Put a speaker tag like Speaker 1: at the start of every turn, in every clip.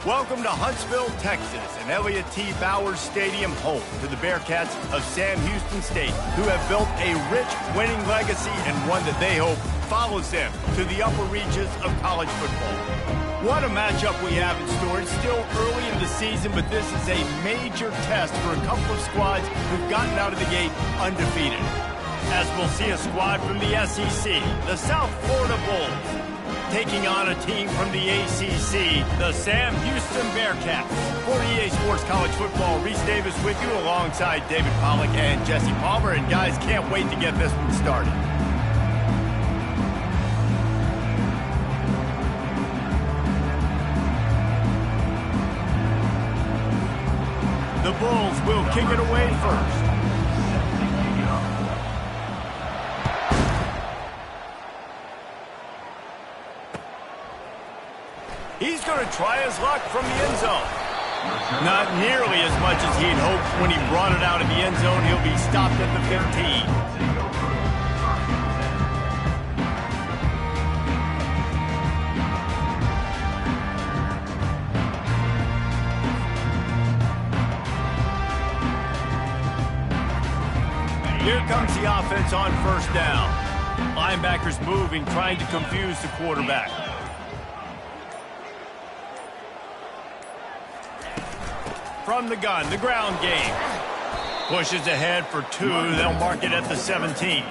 Speaker 1: Welcome to Huntsville, Texas, and Elliott T. Bowers Stadium, home to the Bearcats of Sam Houston State, who have built a rich winning legacy and one that they hope follows them to the upper reaches of college football. What a matchup we have in store. It's still early in the season, but this is a major test for a couple of squads who've gotten out of the gate undefeated. As we'll see a squad from the SEC, the South Florida Bulls, taking on a team from the ACC, the Sam Houston Bearcats. For EA Sports College Football, Reese Davis with you alongside David Pollack and Jesse Palmer. And guys, can't wait to get this one started. The Bulls will kick it away first. He's going to try his luck from the end zone. Not nearly as much as he'd hoped when he brought it out in the end zone. He'll be stopped at the 15. Here comes the offense on first down. Linebackers moving, trying to confuse the quarterback. From the gun, the ground game. Pushes ahead for 2. They'll mark it at the 17.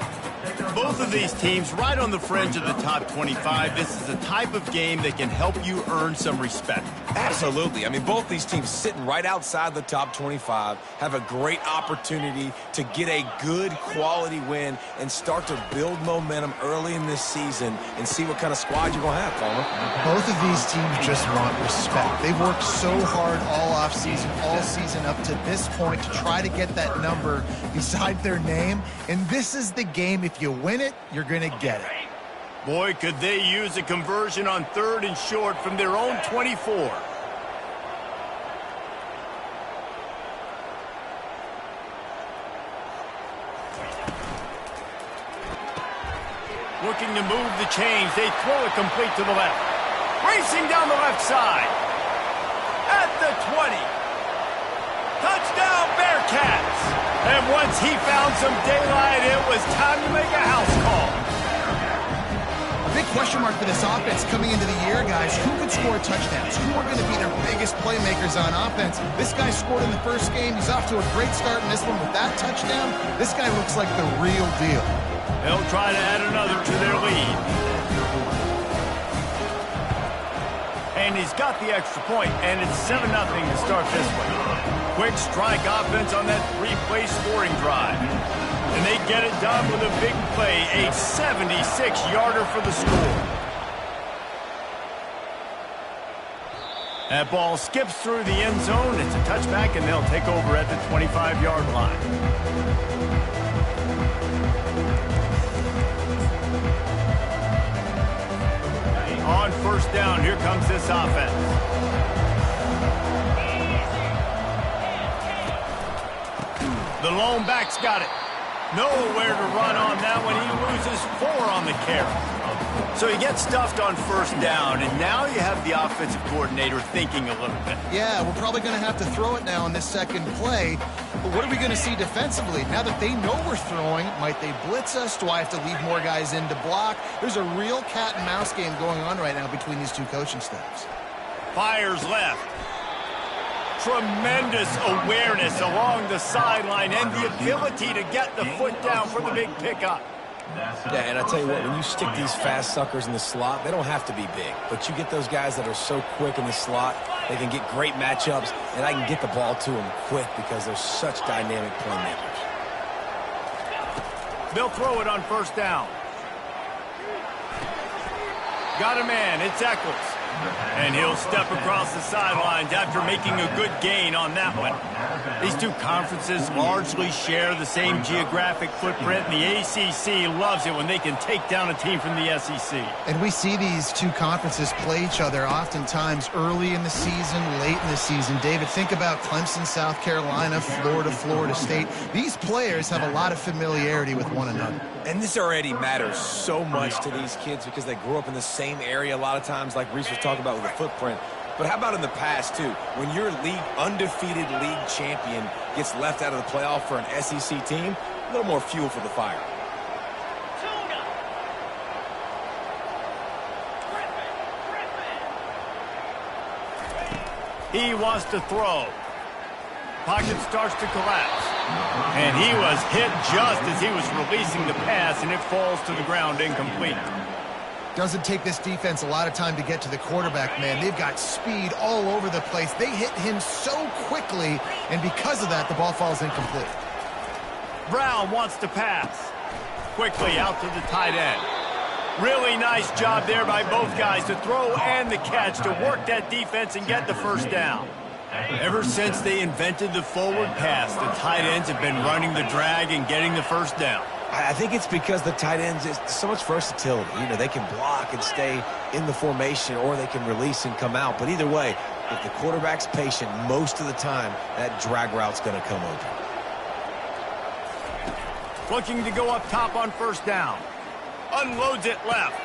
Speaker 1: Both of these teams right on the fringe of the top 25. This is the type of game that can help you earn some respect.
Speaker 2: Absolutely. I mean, both these teams sitting right outside the top 25 have a great opportunity to get a good quality win and start to build momentum early in this season and see what kind of squad you're going to have, Palmer.
Speaker 3: Both of these teams just want respect. They've worked so hard all offseason, all season up to this point to try to get that number beside their name. And this is the game. If you win it, you're going to get it.
Speaker 1: Boy, could they use a conversion on 3rd and short from their own 24. Looking to move the chains. They throw it complete to the left. Racing down the left side. At the 20. Touchdown, Bearcats. And once he found some daylight, it was time to make a house call.
Speaker 3: A big question mark for this offense coming into the year, guys. Who could score touchdowns? Who are going to be their biggest playmakers on offense? This guy scored in the first game. He's off to a great start in this one with that touchdown. This guy looks like the real deal.
Speaker 1: They'll try to add another to their lead. And he's got the extra point, and it's 7-0 to start this one. Quick strike offense on that 3-play scoring drive. And they get it done with a big play, a 76-yarder for the score. That ball skips through the end zone. It's a touchback, and they'll take over at the 25-yard line. On first down, here comes this offense. The lone back's got it. Nowhere to run on that one. He loses 4 on the carry. So he gets stuffed on first down, and now you have the offensive coordinator thinking a little bit.
Speaker 3: Yeah, we're probably going to have to throw it now on this second play. But what are we going to see defensively? Now that they know we're throwing, might they blitz us? Do I have to leave more guys in to block? There's a real cat and mouse game going on right now between these two coaching staffs.
Speaker 1: Fires left. Tremendous awareness along the sideline and the ability to get the foot down for the big pickup.
Speaker 2: Yeah, and I tell you what, when you stick these fast suckers in the slot, they don't have to be big. But you get those guys that are so quick in the slot, they can get great matchups, and I can get the ball to them quick because they're such dynamic playmakers.
Speaker 1: They'll throw it on first down. Got a man, it's Eccles. And he'll step across the sidelines after making a good gain on that one. These two conferences largely share the same geographic footprint, and the ACC loves it when they can take down a team from the SEC.
Speaker 3: And we see these two conferences play each other oftentimes early in the season, late in the season. David, think about Clemson, South Carolina, Florida, Florida State. These players have a lot of familiarity with one another.
Speaker 2: And this already matters so much to these kids because they grew up in the same area a lot of times, like Reese was talking about with the footprint. But how about in the past, too? When your undefeated league champion gets left out of the playoff for an SEC team, a little more fuel for the fire.
Speaker 1: He wants to throw. Pocket starts to collapse. And he was hit just as he was releasing the pass, and it falls to the ground incomplete.
Speaker 3: Doesn't take this defense a lot of time to get to the quarterback, man. They've got speed all over the place. They hit him so quickly, and because of that, the ball falls incomplete.
Speaker 1: Brown wants to pass. Quickly out to the tight end. Really nice job there by both guys to throw and the catch to work that defense and get the first down. Ever since they invented the forward pass, the tight ends have been running the drag and getting the first down.
Speaker 2: I think it's because the tight ends is so much versatility. You know, they can block and stay in the formation, or they can release and come out. But either way, if the quarterback's patient, most of the time, that drag route's going to come open.
Speaker 1: Looking to go up top on first down. Unloads it left.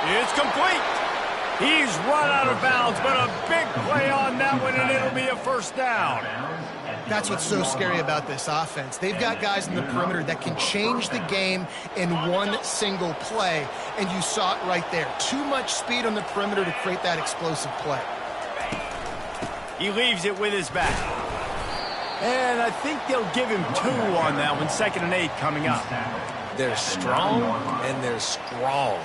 Speaker 1: It's complete. He's run out of bounds, but a big play on that one, and it'll be a first down.
Speaker 3: That's what's so scary about this offense. They've got guys in the perimeter that can change the game in one single play, and you saw it right there. Too much speed on the perimeter to create that explosive play.
Speaker 1: He leaves it with his back. And I think they'll give him 2 on that one. 2nd and 8 coming up.
Speaker 2: They're strong, and they're strong.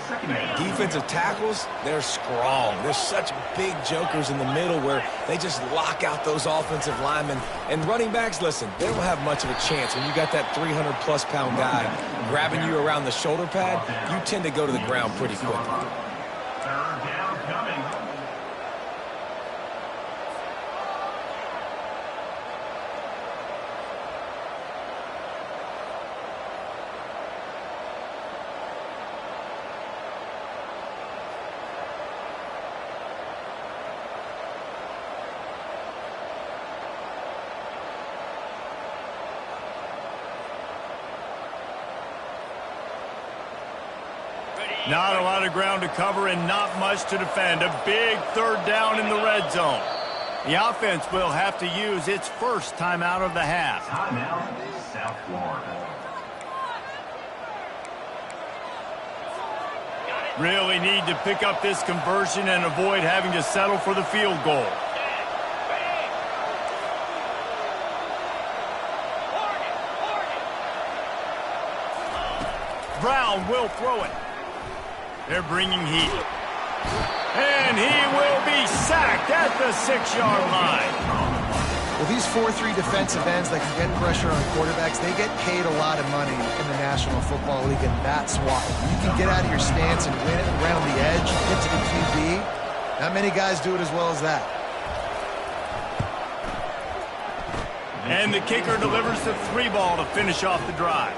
Speaker 2: Defensive tackles, they're strong. There's such big jokers in the middle where they just lock out those offensive linemen. And running backs, listen, they don't have much of a chance. When you got that 300-plus pound guy grabbing you around the shoulder pad, you tend to go to the ground pretty quickly.
Speaker 4: Third down coming.
Speaker 1: Not a lot of ground to cover and not much to defend. A big 3rd down in the red zone. The offense will have to use its first timeout of the half.
Speaker 4: Timeout, South Florida.
Speaker 1: Really need to pick up this conversion and avoid having to settle for the field goal. Brown will throw it. They're bringing heat. And he will be sacked at the 6-yard line.
Speaker 3: Well, these 4-3 defensive ends that can get pressure on quarterbacks, they get paid a lot of money in the National Football League, and that's why. You can get out of your stance and win it around the edge, get to the QB. Not many guys do it as well as that.
Speaker 1: And the kicker delivers the 3-ball to finish off the drive.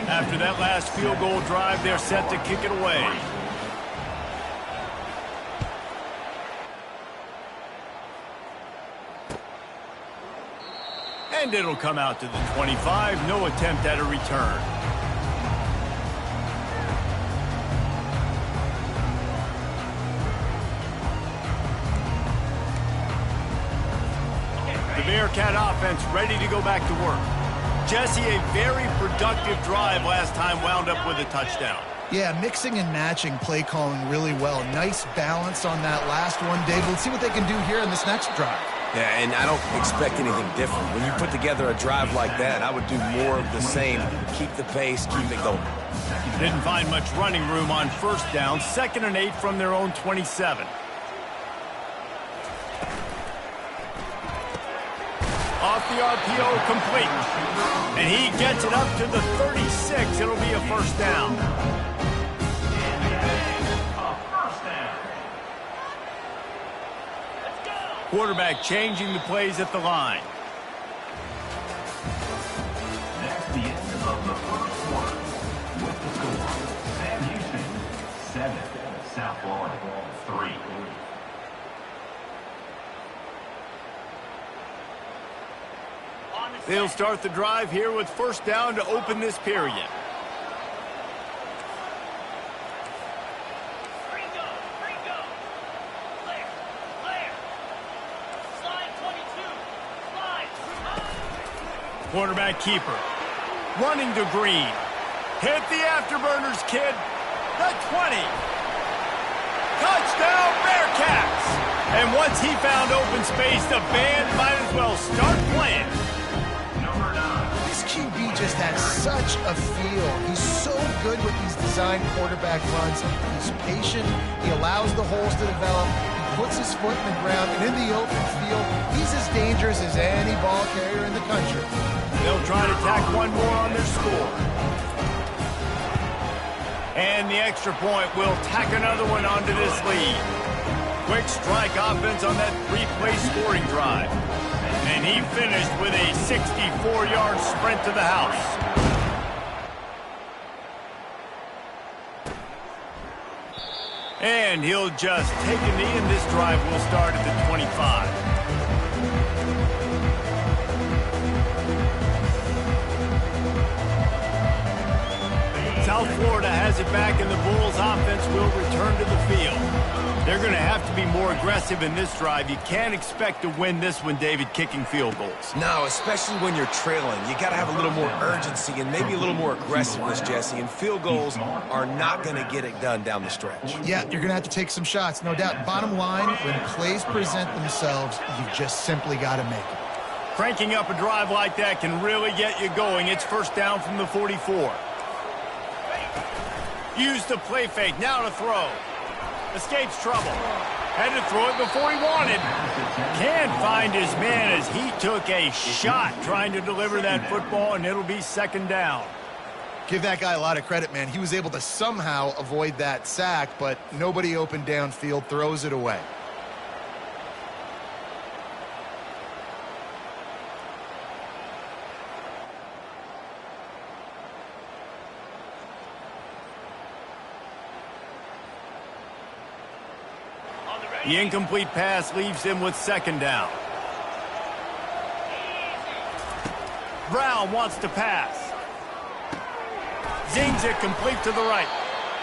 Speaker 1: After that last field goal drive, they're set to kick it away. And it'll come out to the 25. No attempt at a return. The Bearcat offense ready to go back to work. Jesse, a very productive drive last time wound up with a touchdown.
Speaker 3: Yeah, mixing and matching play calling really well. Nice balance on that last one, Dave. Let's see what they can do here in this next drive.
Speaker 2: Yeah, and I don't expect anything different. When you put together a drive like that, I would do more of the same. Keep the pace, keep it going.
Speaker 1: Didn't find much running room on first down. 2nd and 8 from their own 27. Off the RPO, complete. And he gets it up to the 36. It'll be a first down. Quarterback changing the plays at the line.
Speaker 4: That's the end of the first quarter. With the score, Sam Houston 7, South Florida 3.
Speaker 1: They'll start the drive here with first down to open this period. Quarterback keeper. Running to Green. Hit the afterburners, kid. The 20. Touchdown, Bearcats! And once he found open space, the band might as well start playing.
Speaker 3: This QB just has such a feel. He's so good with these design quarterback runs. He's patient. He allows the holes to develop. He puts his foot in the ground. And in the open field, he's as dangerous as any ball carrier in the country.
Speaker 1: They'll try to tack one more on their score. And the extra point will tack another one onto this lead. Quick strike offense on that three-play scoring drive. And he finished with a 64-yard sprint to the house. And he'll just take a knee, and this drive will start at the 25. South Florida has it back, and the Bulls offense will return to the field. They're going to have to be more aggressive in this drive. You can't expect to win this one, David, kicking field goals.
Speaker 2: No, especially when you're trailing. You got to have a little more urgency and maybe a little more aggressiveness, Jesse. And field goals are not going to get it done down the stretch.
Speaker 3: Yeah, you're going to have to take some shots, no doubt. Bottom line, when plays present themselves, you've just simply got to make it.
Speaker 1: Cranking up a drive like that can really get you going. It's first down from the 44. Use the play fake, now to throw. Escapes trouble. Had to throw it before he wanted. Can't find his man as he took a shot trying to deliver that football, and it'll be second down.
Speaker 3: Give that guy a lot of credit, man. He was able to somehow avoid that sack, but nobody open downfield, throws it away.
Speaker 1: The incomplete pass leaves him with second down. Brown wants to pass. Zings it complete to the right.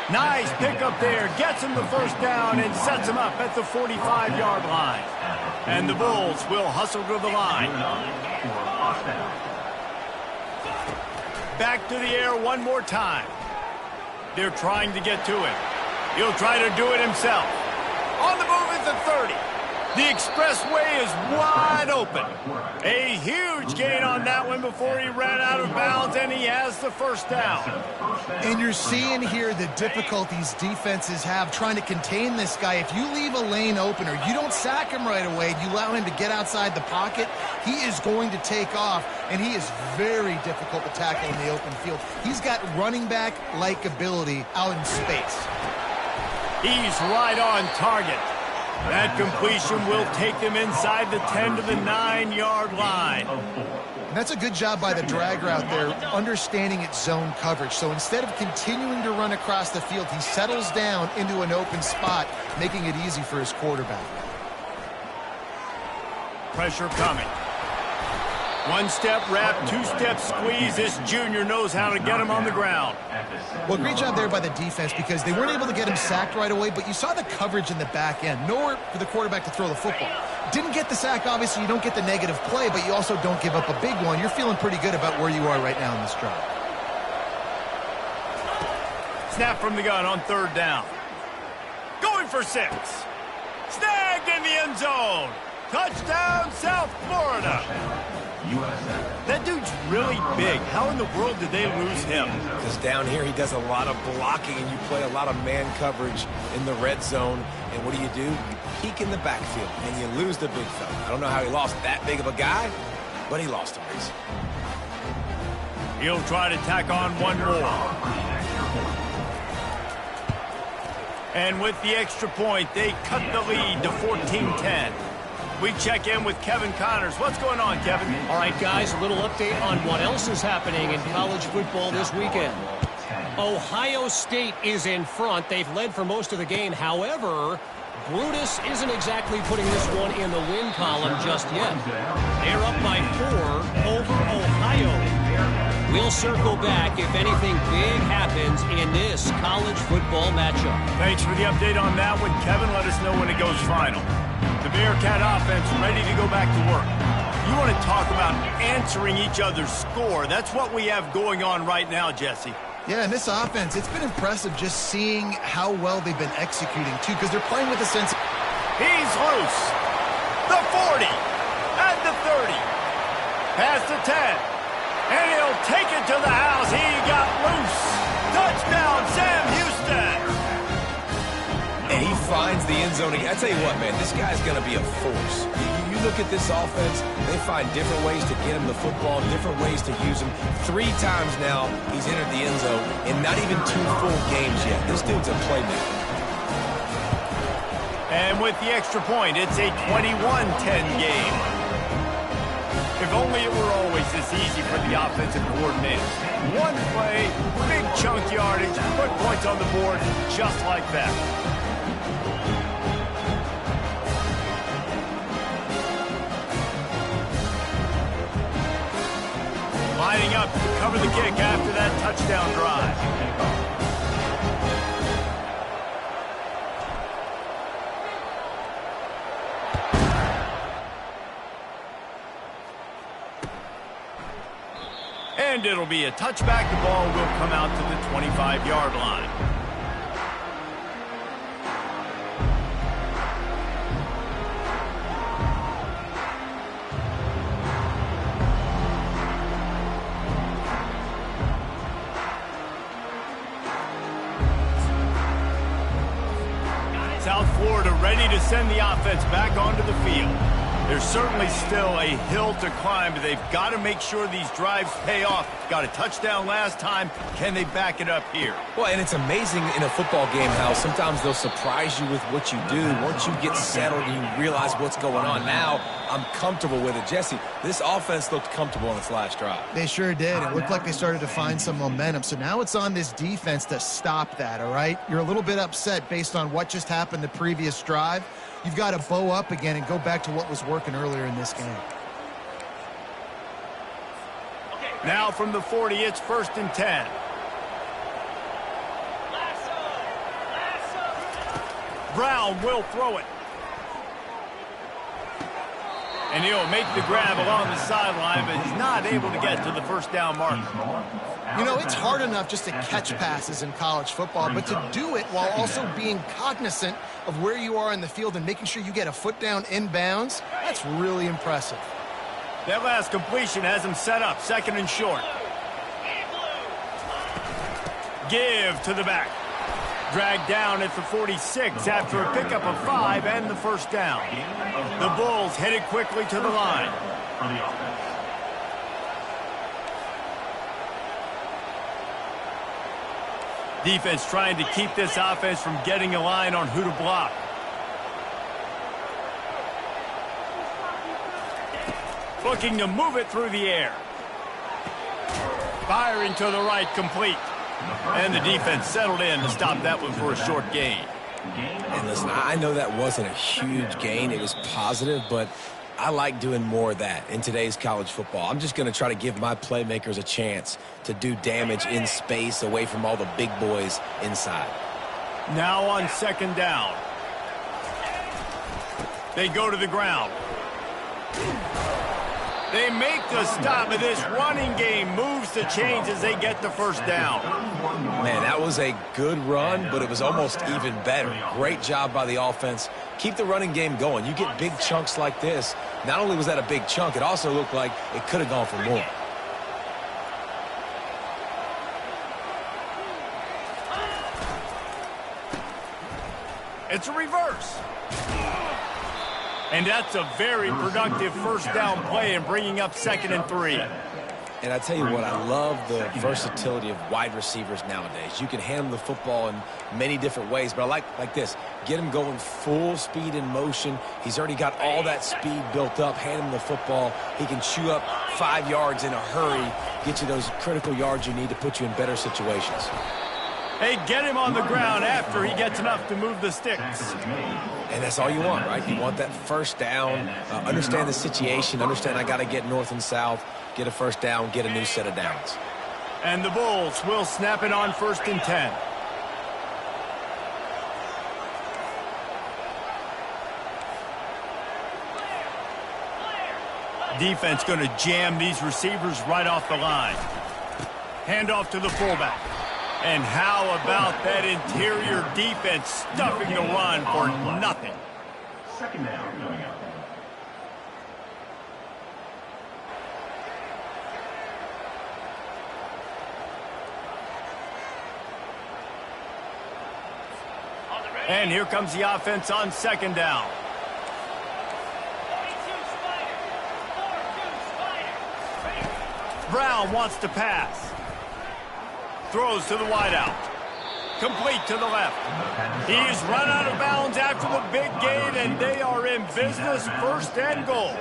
Speaker 1: Nice pickup there. Gets him the first down and sets him up at the 45-yard line. And the Bulls will hustle to the line. Back to the air one more time. They're trying to get to him. He'll try to do it himself. On the move at the 30. The expressway is wide open. A huge gain on that one before he ran out of bounds, and he has the first down.
Speaker 3: And you're seeing here the difficulties defenses have trying to contain this guy. If you leave a lane open or you don't sack him right away, you allow him to get outside the pocket, he is going to take off, and he is very difficult to tackle in the open field. He's got running back-like ability out in space.
Speaker 1: He's right on target. That completion will take them inside the 10 to the 9-yard line.
Speaker 3: And that's a good job by the drag route there, understanding its zone coverage. So instead of continuing to run across the field, he settles down into an open spot, making it easy for his quarterback.
Speaker 1: Pressure coming. One-step wrap, two-step squeeze. This junior knows how to get him on the ground.
Speaker 3: Well, great job there by the defense because they weren't able to get him sacked right away, but you saw the coverage in the back end. Nowhere for the quarterback to throw the football. Didn't get the sack, obviously. You don't get the negative play, but you also don't give up a big one. You're feeling pretty good about where you are right now in this drive.
Speaker 1: Snap from the gun on third down. Going for 6. Snagged in the end zone. Touchdown, South Florida. That dude's really big. How in the world did they lose him?
Speaker 2: Because down here he does a lot of blocking, and you play a lot of man coverage in the red zone. And what do? You peek in the backfield, and you lose the big fella. I don't know how he lost that big of a guy, but he lost him.
Speaker 1: He'll try to tack on one more. And with the extra point, they cut the lead to 14-10. We check in with Kevin Connors. What's going on, Kevin?
Speaker 5: All right, guys, a little update on what else is happening in college football this weekend. Ohio State is in front. They've led for most of the game. However, Brutus isn't exactly putting this one in the win column just yet. They're up by 4 over Ohio. We'll circle back if anything big happens in this college football matchup.
Speaker 1: Thanks for the update on that one, Kevin. Let us know when it goes final. The Bearcat offense ready to go back to work. You want to talk about answering each other's score. That's what we have going on right now, Jesse.
Speaker 3: Yeah, and this offense, it's been impressive just seeing how well they've been executing, too, because they're playing with a sense.
Speaker 1: He's loose. The 40. At the 30. Past the 10. And he'll take it to the house. He got loose. Touchdown, Sam Houston.
Speaker 2: And he finds the end zone. I tell you what, man, this guy's going to be a force. You look at this offense, they find different ways to get him the football, different ways to use him. 3 times now he's entered the end zone in not even 2 full games yet. This dude's a playmaker.
Speaker 1: And with the extra point, it's a 21-10 game. If only it were always this easy for the offensive coordinators. One play, big chunk yardage, put points on the board just like that. Lining up to cover the kick after that touchdown drive. And it'll be a touchback. The ball will come out to the 25-yard line. South Florida ready to send the offense back onto the field. There's certainly still a hill to climb, but they've got to make sure these drives pay off. Got a touchdown last time. Can they back it up here?
Speaker 2: Well, and it's amazing in a football game how sometimes they'll surprise you with what you do. Once you get settled and you realize what's going on now, I'm comfortable with it. Jesse, this offense looked comfortable on its last drive.
Speaker 3: They sure did. It looked like they started to find some momentum. So now it's on this defense to stop that, all right? You're a little bit upset based on what just happened the previous drive. You've got to bow up again and go back to what was working earlier in this game.
Speaker 1: Now from the 40, it's 1st and 10. Brown will throw it. And he'll make the grab along the sideline, but he's not able to get to the first down marker.
Speaker 3: You know, it's hard enough just to catch passes in college football, but to do it while also being cognizant of where you are in the field and making sure you get a foot down inbounds, that's really impressive.
Speaker 1: That last completion has him set up, 2nd and short. Give to the back. Dragged down at the 46 after a pickup of 5 and the first down. The Bulls headed quickly to the line. Defense trying to keep this offense from getting a line on who to block. Looking to move it through the air. Firing to the right, complete. And the defense settled in to stop that one for a short gain.
Speaker 2: And listen, I know that wasn't a huge gain. It was positive, but I like doing more of that in today's college football. I'm just going to try to give my playmakers a chance to do damage in space away from all the big boys inside.
Speaker 1: Now on 2nd down. They go to the ground. They make the stop, but this running game moves the chains as they get the first down.
Speaker 2: Man, that was a good run, but it was almost even better. Great job by the offense. Keep the running game going. You get big chunks like this. Not only was that a big chunk, it also looked like it could have gone for more.
Speaker 1: It's a reverse. And that's a very productive first down play and bringing up 2nd and 3.
Speaker 2: And I tell you what, I love the versatility of wide receivers nowadays. You can hand them the football in many different ways, but I like this. Get him going full speed in motion. He's already got all that speed built up. Hand him the football. He can chew up 5 yards in a hurry, get you those critical yards you need to put you in better situations.
Speaker 1: Hey, get him on the ground after he gets enough to move the sticks.
Speaker 2: And that's all you want, right? You want that first down, understand the situation, understand I got to get north and south, get a first down, get a new set of downs.
Speaker 1: And the Bulls will snap it on 1st and 10. Defense going to jam these receivers right off the line. Handoff to the fullback. And how about that interior defense stuffing the run for nothing?
Speaker 4: Second down coming up.
Speaker 1: And here comes the offense on second down. Brown wants to pass. Throws to the wideout. Complete to the left. He's run out of bounds after the big gain, and they are in business, first and goal.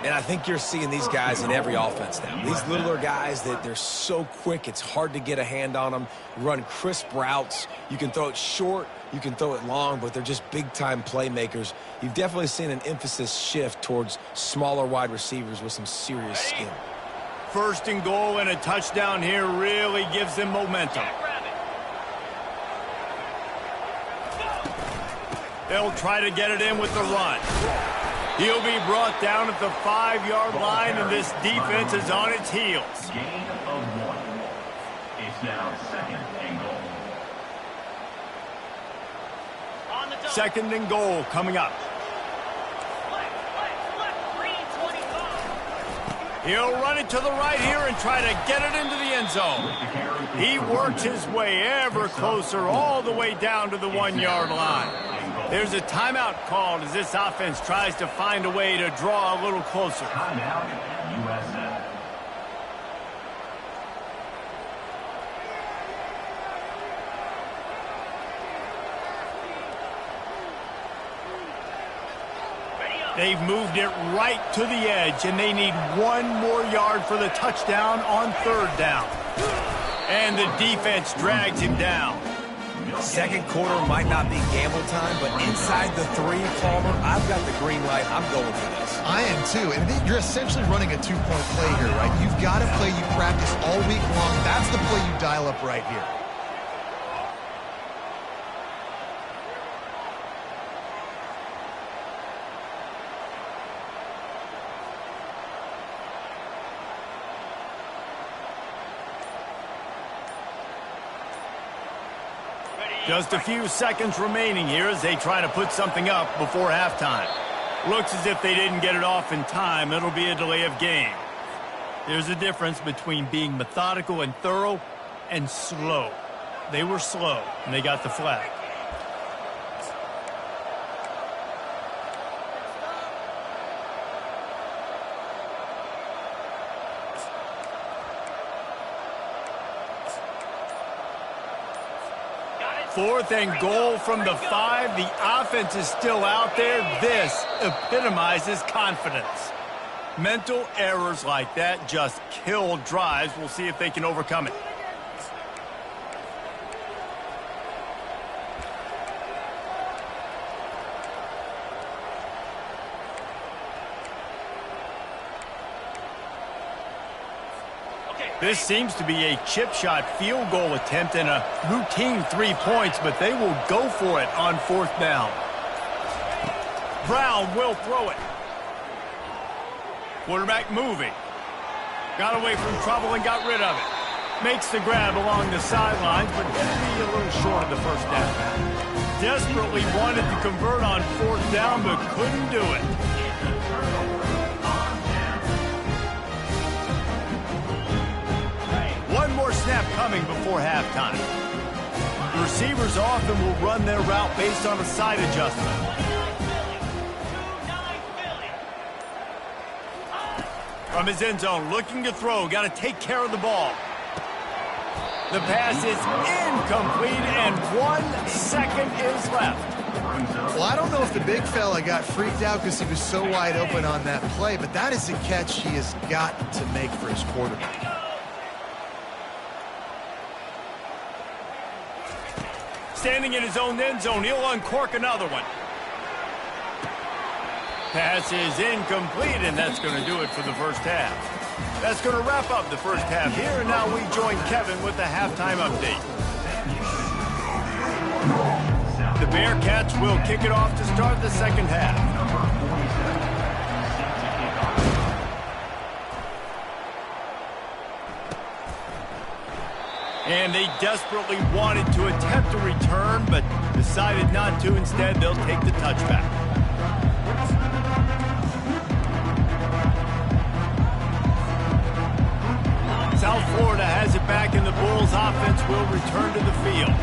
Speaker 2: And I think you're seeing these guys in every offense now. These littler guys, that they're so quick, it's hard to get a hand on them. Run crisp routes. You can throw it short, you can throw it long, but they're just big-time playmakers. You've definitely seen an emphasis shift towards smaller wide receivers with some serious skill.
Speaker 1: First and goal and a touchdown here really gives them momentum. They'll try to get it in with the run. He'll be brought down at the 5-yard line, and this defense is on its heels.
Speaker 4: Gain of 1. It's now second and goal.
Speaker 1: Second and goal coming up. He'll run it to the right here and try to get it into the end zone. He works his way ever closer all the way down to the 1-yard line. There's a timeout called as this offense tries to find a way to draw a little closer.
Speaker 4: Timeout, USA.
Speaker 1: They've moved it right to the edge, and they need 1 more yard for the touchdown on third down. And the defense drags him down.
Speaker 2: Second quarter might not be gamble time, but inside the 3, Palmer, I've got the green light. I'm going for this.
Speaker 3: I am too, and you're essentially running a 2-point play here, right? You've got a play you practice all week long. That's the play you dial up right here.
Speaker 1: Just a few seconds remaining here as they try to put something up before halftime. Looks as if they didn't get it off in time. It'll be a delay of game. There's a difference between being methodical and thorough and slow. They were slow, and they got the flag. Fourth and goal from the 5. The offense is still out there. This epitomizes confidence. Mental errors like that just kill drives. We'll see if they can overcome it. This seems to be a chip shot field goal attempt and a routine 3 points, but they will go for it on fourth down. Brown will throw it. Quarterback moving. Got away from trouble and got rid of it. Makes the grab along the sidelines, but going to be a little short of the first down. Desperately wanted to convert on fourth down, but couldn't do it. One more snap coming before halftime. The receivers often will run their route based on a side adjustment. From his end zone, looking to throw, got to take care of the ball. The pass is incomplete, and 1 second is left.
Speaker 3: Well, I don't know if the big fella got freaked out because he was so wide open on that play, but that is a catch he has got to make for his quarterback.
Speaker 1: Standing in his own end zone, he'll uncork another one. Pass is incomplete, and that's going to do it for the first half. That's going to wrap up the first half here, and now we join Kevin with the halftime update. The Bearcats will kick it off to start the second half. And they desperately wanted to attempt a return, but decided not to. Instead, they'll take the touchback. South Florida has it back, and the Bulls offense will return to the field.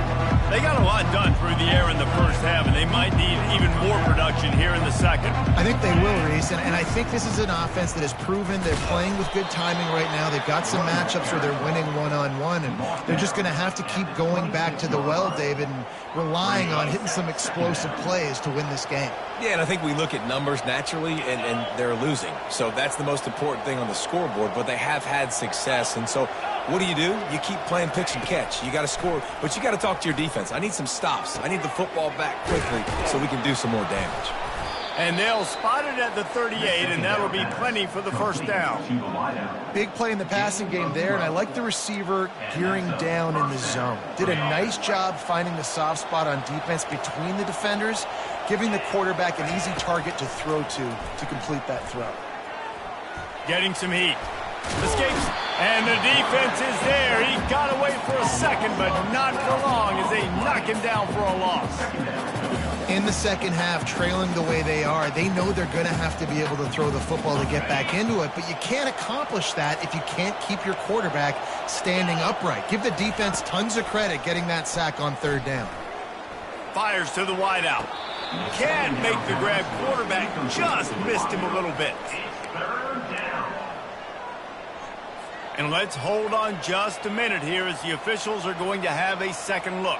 Speaker 1: They got a lot done through the air in the first half, and they might need even more production here in the second.
Speaker 3: I think they will, Reese, and I think this is an offense that has proven they're playing with good timing right now. They've got some matchups where they're winning one-on-one, and they're just going to have to keep going back to the well, David, and relying on hitting some explosive plays to win this game.
Speaker 2: Yeah, and I think we look at numbers naturally, and they're losing. So that's the most important thing on the scoreboard, but they have had success. And so what do? You keep playing pitch and catch. You got to score, but you got to talk to your defense. I need some stops. I need the football back quickly so we can do some more damage.
Speaker 1: And they'll spot it at the 38, and that'll be plenty for the first down.
Speaker 3: Big play in the passing game there, and I like the receiver gearing down in the zone. Did a nice job finding the soft spot on defense between the defenders, giving the quarterback an easy target to throw to complete that throw.
Speaker 1: Getting some heat. Escapes, and the defense is there. He got away for a second, but not for long as they knock him down for a loss.
Speaker 3: In the second half, trailing the way they are, they know they're going to have to be able to throw the football to get back into it, but you can't accomplish that if you can't keep your quarterback standing upright. Give the defense tons of credit getting that sack on third down.
Speaker 1: Fires to the wideout. Can't make the grab. Quarterback just missed him a little bit. And let's hold on just a minute here as the officials are going to have a second look.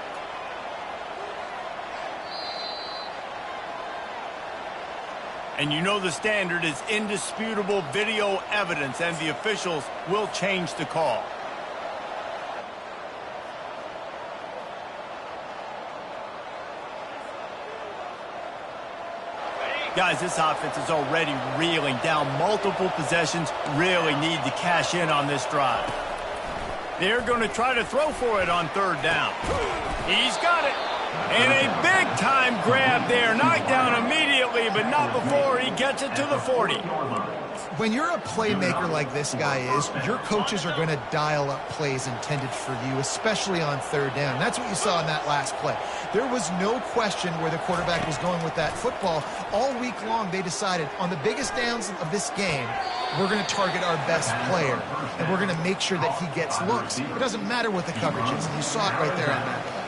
Speaker 1: And you know the standard is indisputable video evidence, and the officials will change the call. Guys, this offense is already reeling down multiple possessions, really need to cash in on this drive. They're going to try to throw for it on third down. He's got it. And a big-time grab there. Knocked down immediately, but not before he gets it to the 40.
Speaker 3: When you're a playmaker like this guy is, your coaches are going to dial up plays intended for you, especially on third down. That's what you saw in that last play. There was no question where the quarterback was going with that football. All week long, they decided on the biggest downs of this game, we're going to target our best player, and we're going to make sure that he gets looks. It doesn't matter what the coverage is, and you saw it right there on that.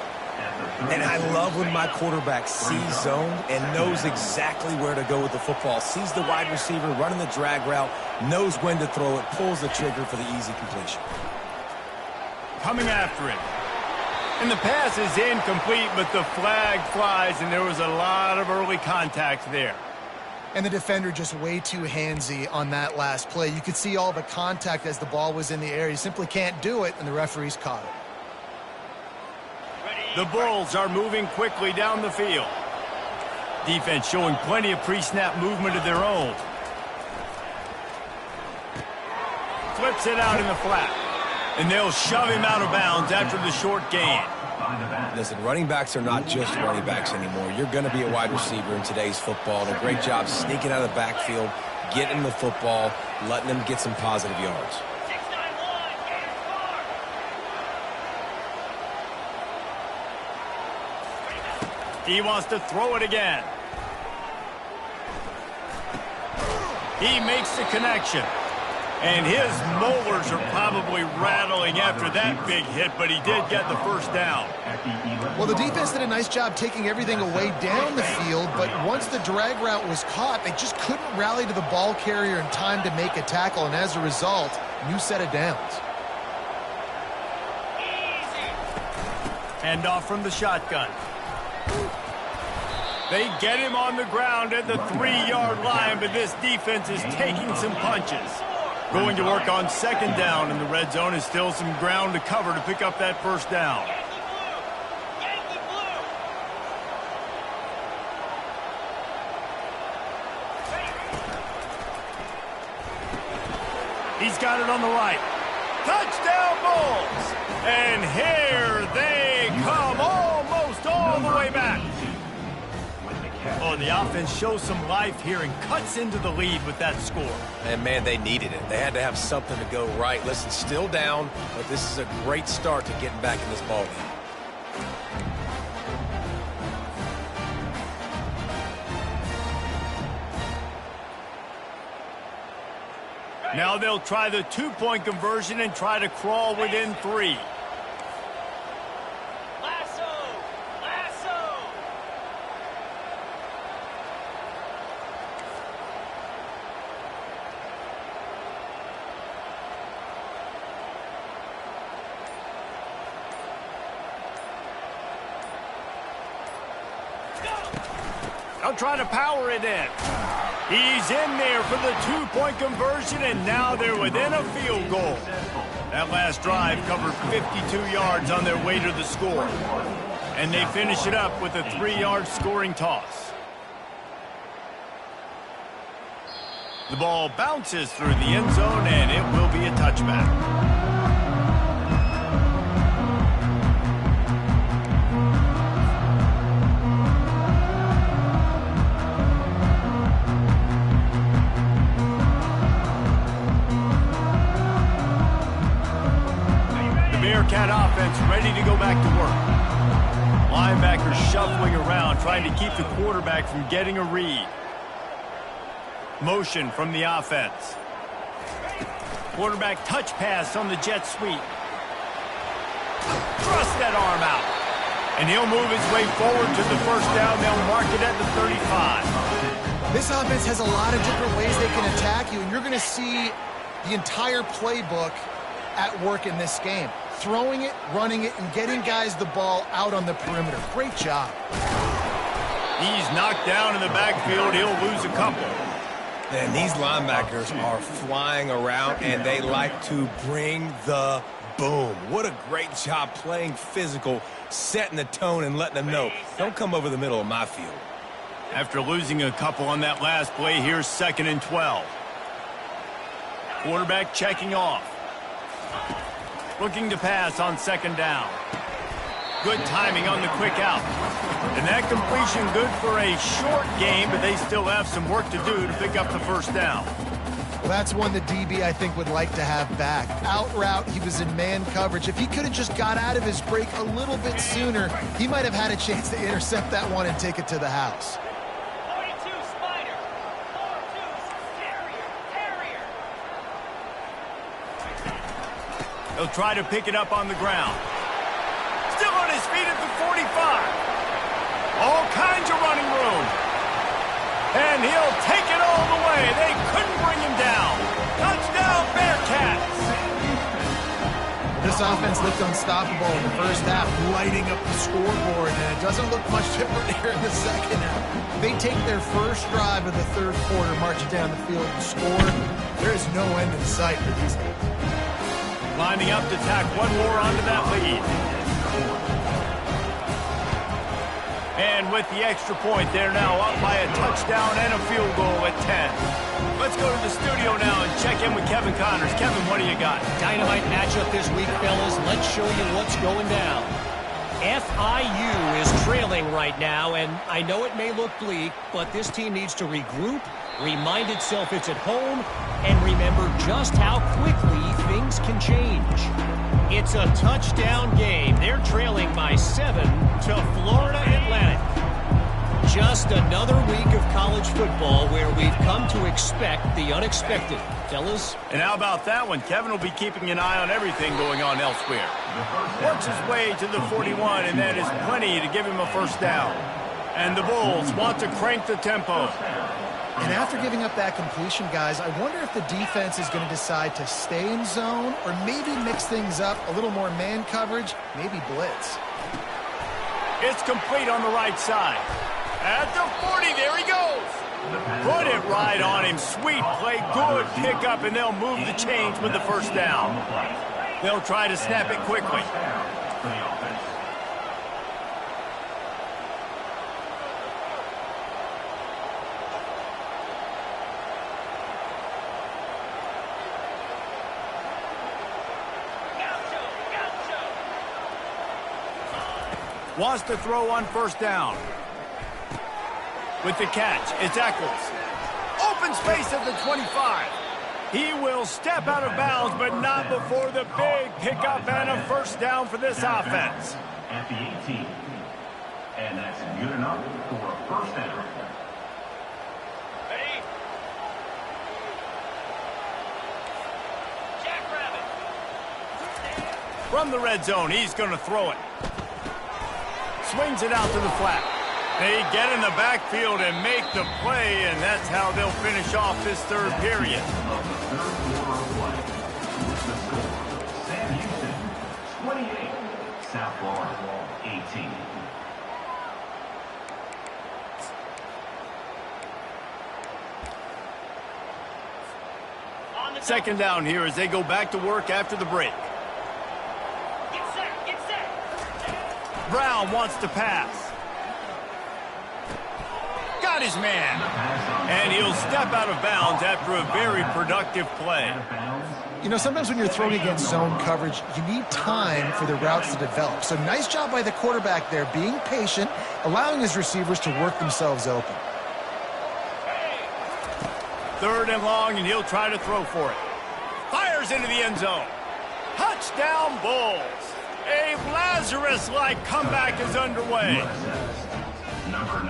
Speaker 2: And I love when my quarterback sees zone and knows exactly where to go with the football. Sees the wide receiver running the drag route, knows when to throw it, pulls the trigger for the easy completion.
Speaker 1: Coming after it. And the pass is incomplete, but the flag flies, and there was a lot of early contact there.
Speaker 3: And the defender just way too handsy on that last play. You could see all the contact as the ball was in the air. You simply can't do it, and the referees caught it.
Speaker 1: The Bulls are moving quickly down the field. Defense showing plenty of pre-snap movement of their own. Flips it out in the flat. And they'll shove him out of bounds after the short gain.
Speaker 2: Listen, running backs are not just running backs anymore. You're going to be a wide receiver in today's football. And a great job sneaking out of the backfield, getting the football, letting them get some positive yards.
Speaker 1: He wants to throw it again. He makes the connection. And his molars are probably rattling after that big hit, but he did get the first down.
Speaker 3: Well, the defense did a nice job taking everything away down the field, but once the drag route was caught, they just couldn't rally to the ball carrier in time to make a tackle, and as a result, new set of downs.
Speaker 1: Hand off from the shotgun. They get him on the ground at the 3-yard line, but this defense is taking some punches. Going to work on second down, and the red zone is still some ground to cover to pick up that first down. He's got it on the right. Touchdown, Bulls! And here they come, almost all the way back. Oh, the offense shows some life here and cuts into the lead with that score.
Speaker 2: And, man, they needed it. They had to have something to go right. Listen, still down, but this is a great start to getting back in this ballgame.
Speaker 1: Now they'll try the two-point conversion and try to crawl within 3. They'll try to power it in. He's in there for the two-point conversion, and now they're within a field goal. That last drive covered 52 yards on their way to the score. And they finish it up with a 3-yard scoring toss. The ball bounces through the end zone, and it will be a touchback. Bearcat offense ready to go back to work. Linebackers shuffling around, trying to keep the quarterback from getting a read. Motion from the offense. Quarterback touch pass on the jet sweep. Thrust that arm out. And he'll move his way forward to the first down. They'll mark it at the 35.
Speaker 3: This offense has a lot of different ways they can attack you, and you're going to see the entire playbook at work in this game. Throwing it, running it, and getting guys the ball out on the perimeter. Great job.
Speaker 1: He's knocked down in the backfield. He'll lose a couple.
Speaker 2: And these linebackers are flying around, and they like to bring the boom. What a great job playing physical, setting the tone, and letting them know, don't come over the middle of my field.
Speaker 1: After losing a couple on that last play, here's 2nd and 12. Quarterback checking off. Looking to pass on 2nd down. Good timing on the quick out. And that completion good for a short game, but they still have some work to do to pick up the first down.
Speaker 3: Well, that's one the DB, I think, would like to have back. Out route, he was in man coverage. If he could have just got out of his break a little bit sooner, he might have had a chance to intercept that one and take it to the house.
Speaker 1: He'll try to pick it up on the ground. Still on his feet at the 45. All kinds of running room. And he'll take it all the way. They couldn't bring him down. Touchdown, Bearcats.
Speaker 3: This offense looked unstoppable in the first half, lighting up the scoreboard, and it doesn't look much different here in the second half. They take their first drive of the third quarter, march it down the field and score. There is no end in sight for these guys.
Speaker 1: Lining up to tack one more onto that lead. And with the extra point, they're now up by a touchdown and a field goal at 10. Let's go to the studio now and check in with Kevin Connors. Kevin, what do you got?
Speaker 5: Dynamite matchup this week, fellas. Let's show you what's going down. FIU is trailing right now, and I know it may look bleak, but this team needs to regroup, remind itself it's at home, and remember just how quickly things can change. It's a touchdown game. They're trailing by 7 to Florida Atlantic. Just another week of college football where we've come to expect the unexpected. Fellas?
Speaker 1: And how about that one? Kevin will be keeping an eye on everything going on elsewhere. Works his way to the 41, and that is plenty to give him a first down. And the Bulls want to crank the tempo.
Speaker 3: And after giving up that completion, guys, I wonder if the defense is going to decide to stay in zone or maybe mix things up, a little more man coverage, maybe blitz.
Speaker 1: It's complete on the right side. At the 40, there he goes. Put it right on him. Sweet play, good pickup, and they'll move the chains with the first down. They'll try to snap it quickly. Wants to throw on first down. With the catch, it's Eccles. Open space at the 25. He will step out of bounds, but not before the big pickup and a first down for this offense.
Speaker 4: At the 18. And that's good enough for a first down.
Speaker 1: Ready? Jackrabbit. From the red zone, he's going to throw it. Swings it out to the flat. They get in the backfield and make the play, and that's how they'll finish off this third period.
Speaker 4: Of the third quarter of play. With the score, Sam Houston, 28. South Florida, 18.
Speaker 1: Second down here as they go back to work after the break.
Speaker 6: Get set, get set.
Speaker 1: Brown wants to pass. Got his man. And he'll step out of bounds after a very productive play.
Speaker 3: You know, sometimes when you're throwing against zone coverage, you need time for the routes to develop. So nice job by the quarterback there, being patient, allowing his receivers to work themselves open.
Speaker 1: Third and long, and he'll try to throw for it. Fires into the end zone. Touchdown, Bulls. A Lazarus-like comeback is underway.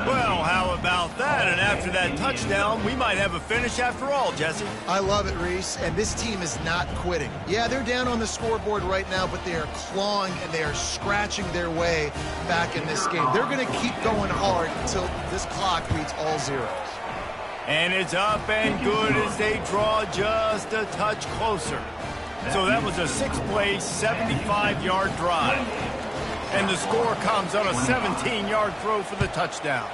Speaker 1: Well, how about that? And after that touchdown, we might have a finish after all, Jesse.
Speaker 3: I love it, Reese, and this team is not quitting. Yeah, they're down on the scoreboard right now, but they are clawing and they are scratching their way back in this game. They're going to keep going hard until this clock reads all zeros.
Speaker 1: And it's up and good as they draw just a touch closer. So that was a 6-play, 75-yard drive. And the score comes on a 17-yard throw for the touchdown.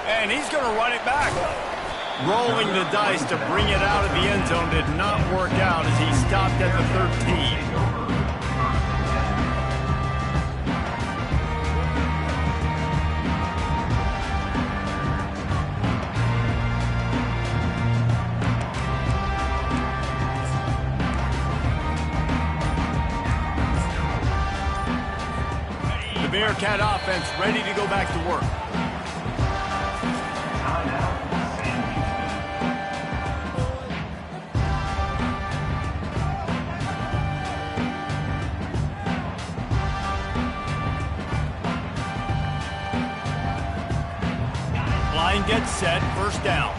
Speaker 1: And he's going to run it back. Rolling the dice to bring it out of the end zone did not work out as he stopped at the 13. The Bearcat offense ready to go back to work. Line gets set, first down.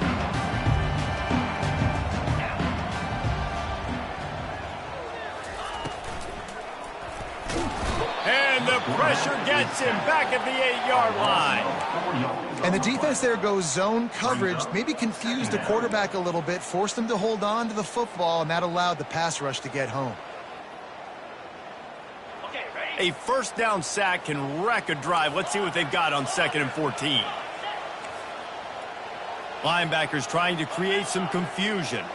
Speaker 1: And the pressure gets him back at the 8-yard line.
Speaker 3: And the defense there goes zone coverage, maybe confused the quarterback a little bit, forced him to hold on to the football, and that allowed the pass rush to get home.
Speaker 1: A first down sack can wreck a drive. Let's see what they've got on 2nd and 14. Linebackers trying to create some confusion.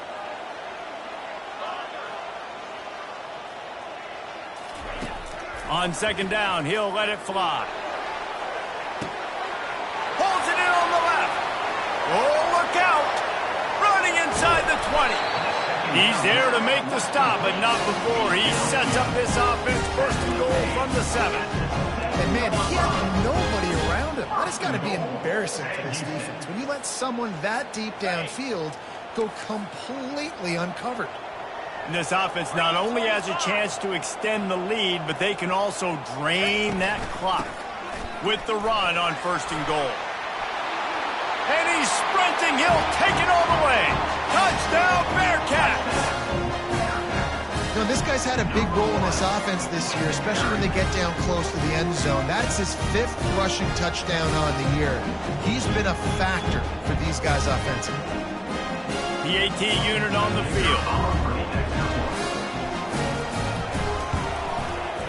Speaker 1: On 2nd down, he'll let it fly. Holds it in on the left. Oh, look out. Running inside the 20. He's there to make the stop, but not before he sets up this offense. First and goal from the 7.
Speaker 3: And, man, he had nobody around him. That has got to be embarrassing for this defense. When you let someone that deep downfield go completely uncovered.
Speaker 1: And this offense not only has a chance to extend the lead, but they can also drain that clock with the run on 1st and goal. And he's sprinting. He'll take it all the way. Touchdown, Bearcats!
Speaker 3: You know, this guy's had a big role in this offense this year, especially when they get down close to the end zone. That's his 5th rushing touchdown on the year. He's been a factor for these guys offensively.
Speaker 1: The AT unit on the field.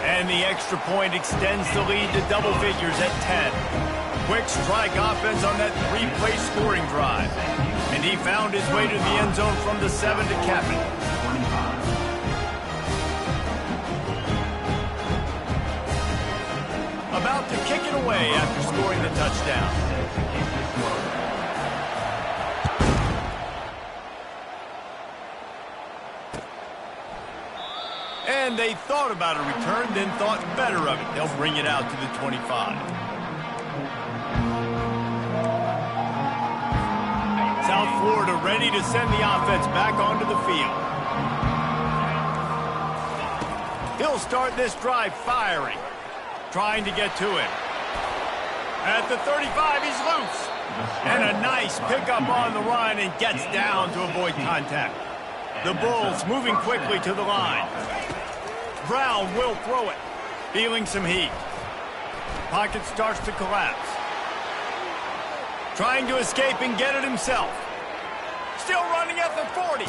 Speaker 1: And the extra point extends the lead to double figures at 10. Quick strike offense on that 3-play scoring drive. And he found his way to the end zone from the 7 to cap it. About to kick it away after scoring the touchdown. And And they thought about a return, then thought better of it. They'll bring it out to the 25. South Florida ready to send the offense back onto the field. He'll start this drive firing, trying to get to it. At the 35, he's loose. And a nice pickup on the run and gets down to avoid contact. The Bulls moving quickly to the line. Brown will throw it, feeling some heat. Pocket starts to collapse. Trying to escape and get it himself. Still running at the 40.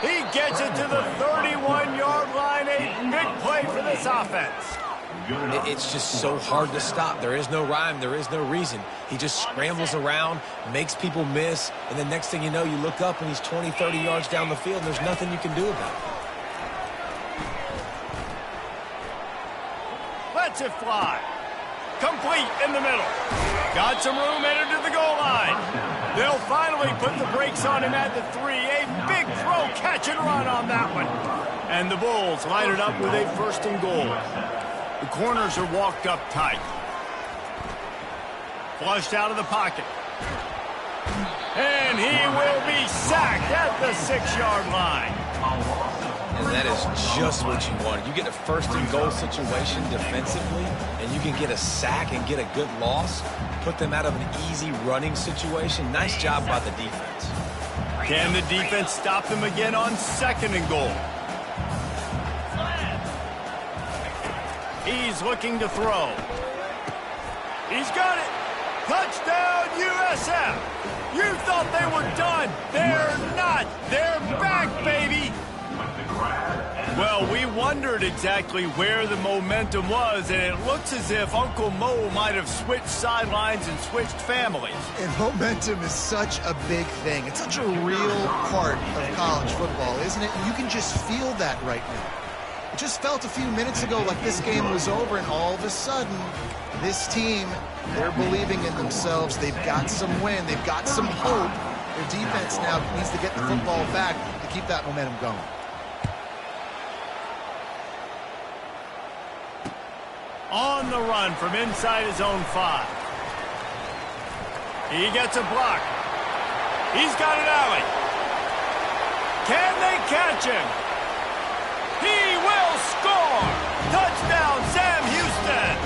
Speaker 1: He gets it to the 31-yard line. A big play for this offense.
Speaker 2: It's just so hard to stop. There is no rhyme. There is no reason. He just scrambles around, makes people miss, and the next thing you know, you look up and he's 20, 30 yards down the field, and there's nothing you can do about it.
Speaker 1: Lets it fly. Complete in the middle. Got some room, entered to the goal line. They'll finally put the brakes on him at the 3. A big throw, catch and run on that one. And the Bulls line it up with a 1st and goal. The corners are walked up tight. Flushed out of the pocket. And he will be sacked at the 6-yard line.
Speaker 2: And that is just what you want. You get a 1st and goal situation defensively, and you can get a sack and get a good loss, put them out of an easy running situation. Nice job by the defense.
Speaker 1: Can the defense stop them again on 2nd and goal? He's looking to throw. He's got it. Touchdown, USF. You thought they were done. They're not. They're back, baby. Well, we wondered exactly where the momentum was, and it looks as if Uncle Mo might have switched sidelines and switched families.
Speaker 3: And momentum is such a big thing. It's such a real part of college football, isn't it? You can just feel that right now. It just felt a few minutes ago like this game was over, and all of a sudden, this team, they're believing in themselves. They've got some wind. They've got some hope. Their defense now needs to get the football back to keep that momentum going.
Speaker 1: On the run from inside his own 5. He gets a block. He's got an alley. Can they catch him? He will score! Touchdown, Sam Houston!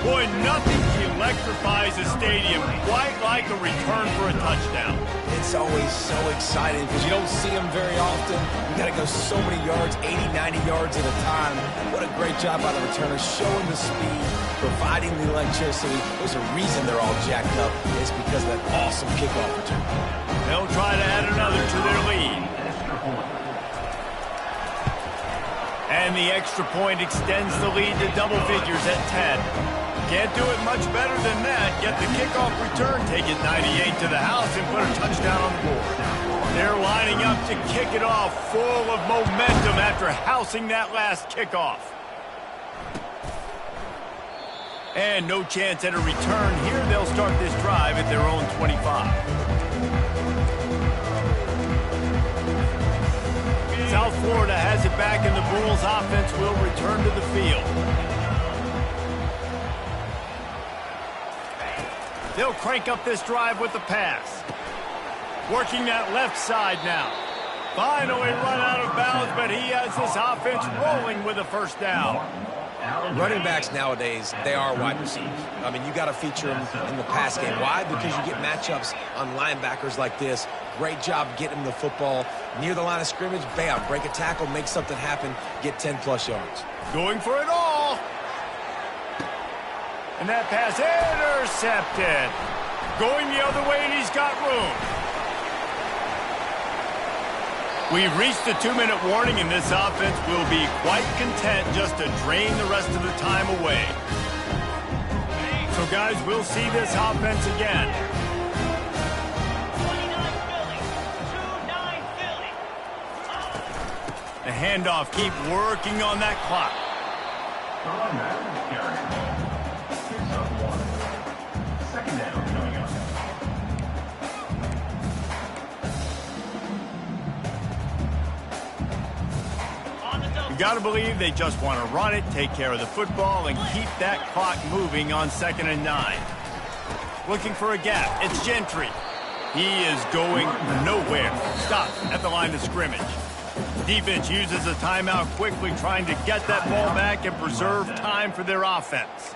Speaker 1: Boy, nothing electrifies a stadium quite like a return for a touchdown.
Speaker 2: It's always so exciting because you don't see them very often. You got to go so many yards, 80, 90 yards at a time. What a great job by the returners, showing the speed, providing the electricity. There's a reason they're all jacked up. It's because of that awesome kickoff return.
Speaker 1: They'll try to add another to their lead. And the extra point extends the lead to double figures at 10. Can't do it much better than that. Get the kickoff return, take it 98 to the house, and put a touchdown on the board. They're lining up to kick it off full of momentum after housing that last kickoff. And no chance at a return here. They'll start this drive at their own 25. South Florida has it back, and the Bulls offense will return to the field. They'll crank up this drive with the pass. Working that left side now. Finally run out of bounds, but he has this offense rolling with a 1st down.
Speaker 2: Running backs nowadays, they are wide receivers. I mean, you got to feature them in the pass game. Why? Because you get matchups on linebackers like this. Great job getting the football near the line of scrimmage. Bam, break a tackle, make something happen, get 10-plus yards.
Speaker 1: Going for it all. And that pass intercepted. Going the other way, and he's got room. We've reached the 2-minute warning, and this offense will be quite content just to drain the rest of the time away. So, guys, we'll see this offense again.
Speaker 6: 29 Philly. 2-9 Philly.
Speaker 1: The handoff, keep working on that clock.
Speaker 4: Second down coming up.
Speaker 6: On the double.
Speaker 1: You've got to believe they just want to run it, take care of the football, and keep that clock moving on 2nd and 9. Looking for a gap. It's Gentry. He is going nowhere. Stop at the line of scrimmage. Defense uses a timeout quickly, trying to get that ball back and preserve time for their offense.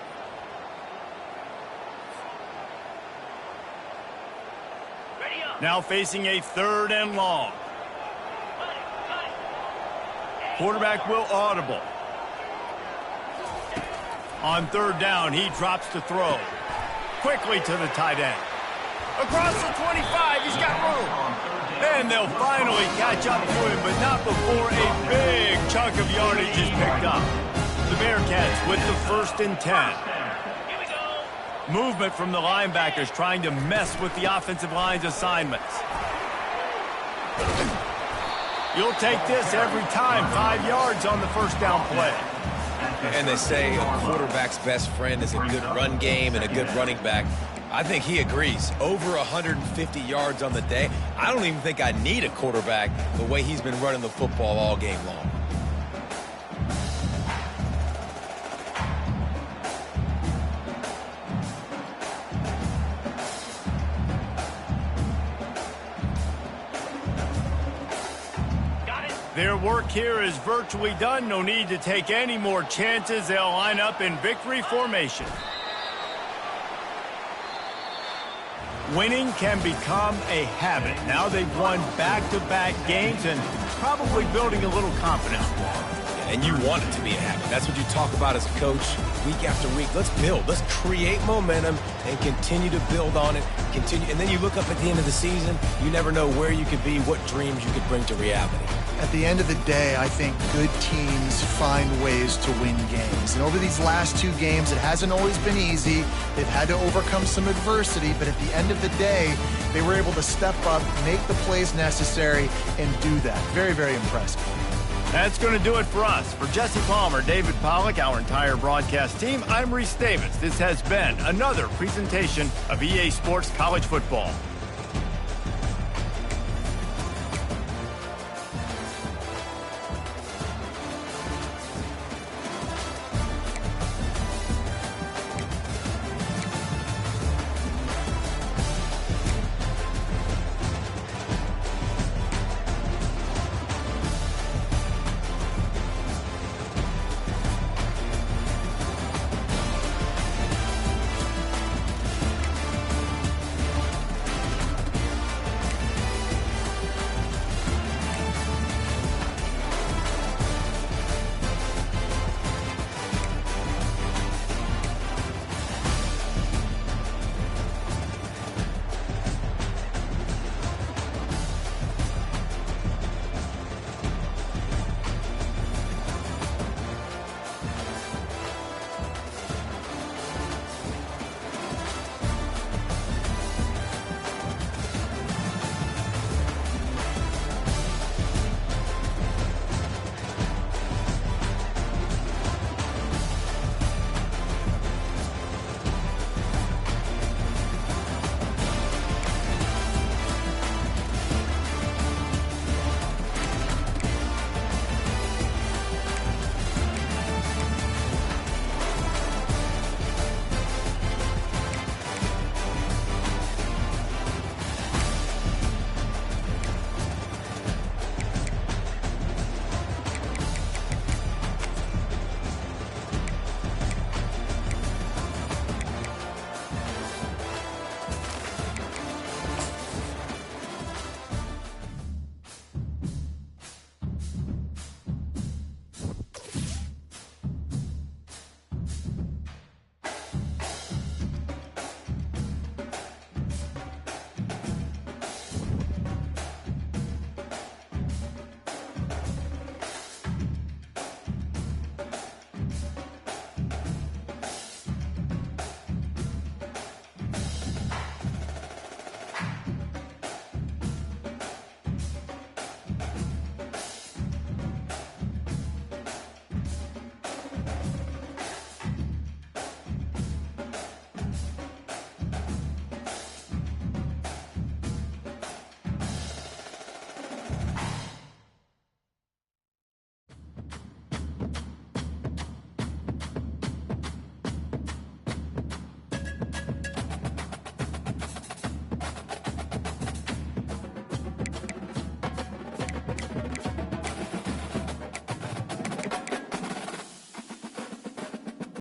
Speaker 1: Now facing a 3rd and long. Quarterback will audible. On 3rd down, he drops to throw. Quickly to the tight end. Across the 25, he's got room. And they'll finally catch up to him, but not before a big chunk of yardage is picked up. The Bearcats with the 1st and 10. Movement from the linebackers trying to mess with the offensive line's assignments. You'll take this every time. 5 yards on the 1st down play.
Speaker 2: And they say a quarterback's best friend is a good run game and a good running back. I think he agrees. Over 150 yards on the day. I don't even think I need a quarterback the way he's been running the football all game long.
Speaker 1: Their work here is virtually done. No need to take any more chances. They'll line up in victory formation. Winning can become a habit. Now they've won back-to-back games and probably building a little confidence.
Speaker 2: And you want it to be a habit. That's what you talk about as a coach week after week. Let's build. Let's create momentum and continue to build on it. And then you look up at the end of the season, you never know where you could be, what dreams you could bring to reality.
Speaker 3: At the end of the day, I think good teams find ways to win games. And over these last 2 games, it hasn't always been easy. They've had to overcome some adversity, but at the end of the day, they were able to step up, make the plays necessary, and do that. Very, very impressive.
Speaker 1: That's going to do it for us. For Jesse Palmer, David Pollack, our entire broadcast team, I'm Reese Davis. This has been another presentation of EA Sports College Football.